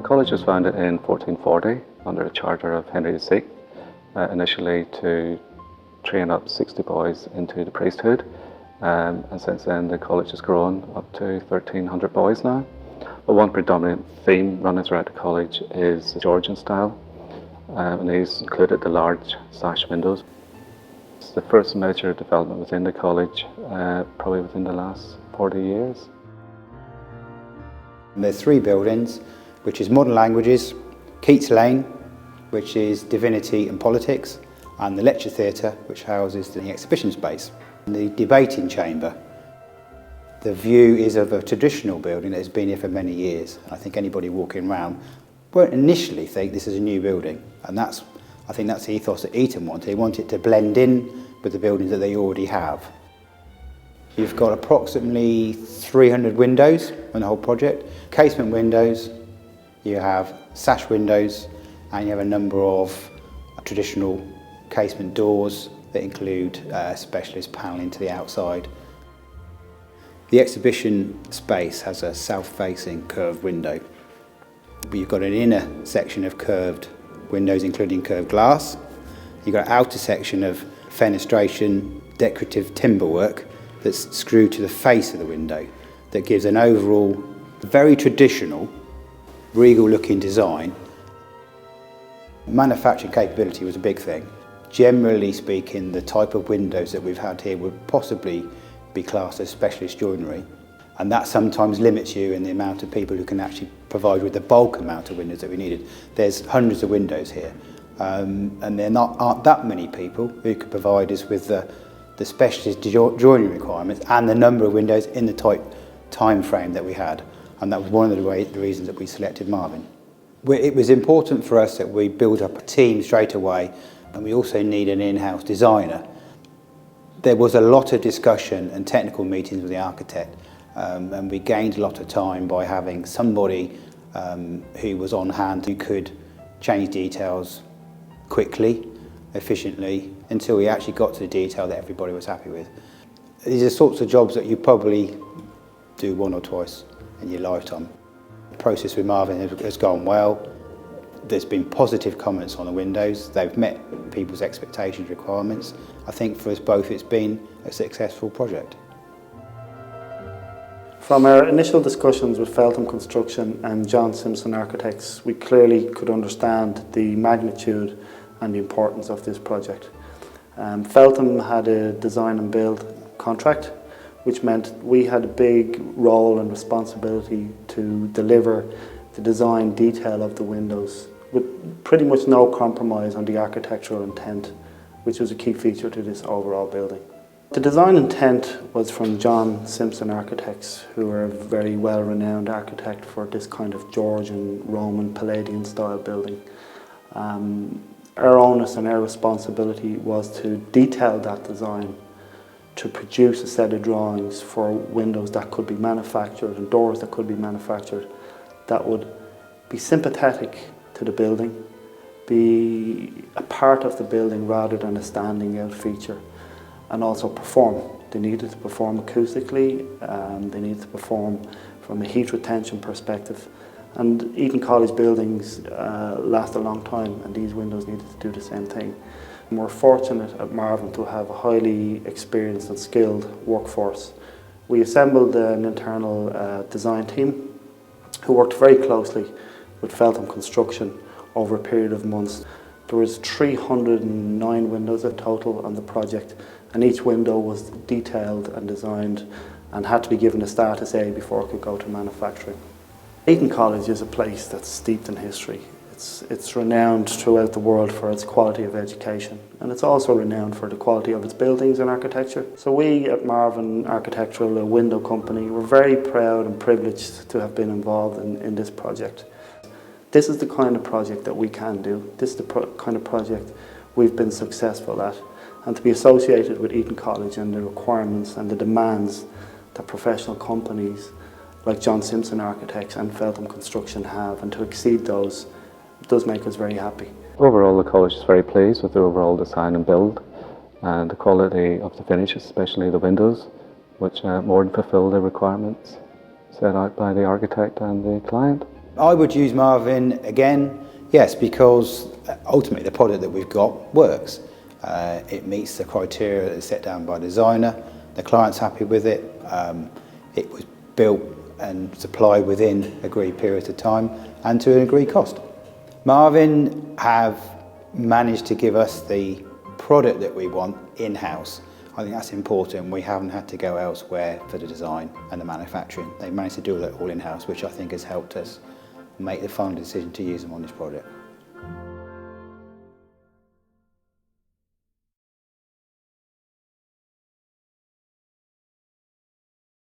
college was founded in 1440 under a charter of Henry VI, initially to train up 60 boys into the priesthood, and since then the college has grown up to 1,300 boys now. But one predominant theme running throughout the college is Georgian style, and these included the large sash windows. It's the first major development within the college, probably within the last 40 years. There's three buildings, which is Modern Languages, Keats Lane, which is Divinity and Politics, and the Lecture Theatre, which houses the exhibition space. The debating chamber. The view is of a traditional building that has been here for many years. I think anybody walking around won't initially think this is a new building, and I think that's the ethos that Eton wanted. They want it to blend in with the buildings that they already have. You've got approximately 300 windows on the whole project. Casement windows, you have sash windows, and you have a number of traditional casement doors that include specialist panelling to the outside. The exhibition space has a south-facing curved window. You've got an inner section of curved windows, including curved glass. You've got an outer section of fenestration, decorative timber work that's screwed to the face of the window that gives an overall very traditional, regal-looking design. Manufacturing capability was a big thing. Generally speaking, the type of windows that we've had here would possibly be classed as specialist joinery, and that sometimes limits you in the amount of people who can actually provide with the bulk amount of windows that we needed. There's hundreds of windows here, and there aren't that many people who could provide us with the specialist joinery requirements and the number of windows in the tight time frame that we had, and that was one of the reasons that we selected Marvin. It was important for us that we build up a team straight away, and we also need an in-house designer. There was a lot of discussion and technical meetings with the architect, and we gained a lot of time by having somebody who was on hand who could change details quickly, efficiently, until we actually got to the detail that everybody was happy with. These are sorts of jobs that you probably do one or twice in your lifetime. The process with Marvin has gone well. There's been positive comments on the windows. They've met people's expectations, requirements. I think for us both it's been a successful project. From our initial discussions with Feltham Construction and John Simpson Architects, we clearly could understand the magnitude and the importance of this project. Feltham had a design and build contract, which meant we had a big role and responsibility to deliver the design detail of the windows with pretty much no compromise on the architectural intent, which was a key feature to this overall building. The design intent was from John Simpson Architects, who are a very well-renowned architect for this kind of Georgian, Roman, Palladian style building. Our onus and our responsibility was to detail that design, to produce a set of drawings for windows that could be manufactured and doors that could be manufactured that would be sympathetic to the building, be a part of the building rather than a standing out feature, and also perform. They needed to perform acoustically, they needed to perform from a heat retention perspective. And Eton College buildings last a long time, and these windows needed to do the same thing. And we're fortunate at Marvin to have a highly experienced and skilled workforce. We assembled an internal design team who worked very closely with Feltham Construction over a period of months. There was 309 windows in total on the project, and each window was detailed and designed and had to be given a status A before it could go to manufacturing. Eton College is a place that's steeped in history. It's renowned throughout the world for its quality of education, and it's also renowned for the quality of its buildings and architecture. So we at Marvin Architectural, a window company, we're very proud and privileged to have been involved in this project. This is the kind of project that we can do. This is the kind of project we've been successful at. And to be associated with Eton College and the requirements and the demands that professional companies like John Simpson Architects and Feltham Construction have, and to exceed those, does make us very happy. Overall, the college is very pleased with the overall design and build and the quality of the finishes, especially the windows, which more than fulfill the requirements set out by the architect and the client. I would use Marvin again, yes, because ultimately the product that we've got works. It meets the criteria that is set down by the designer, the client's happy with it, it was built and supplied within agreed periods of time and to an agreed cost. Marvin have managed to give us the product that we want in-house. I think that's important. We haven't had to go elsewhere for the design and the manufacturing. They managed to do that all in-house, which I think has helped us make the final decision to use them on this project.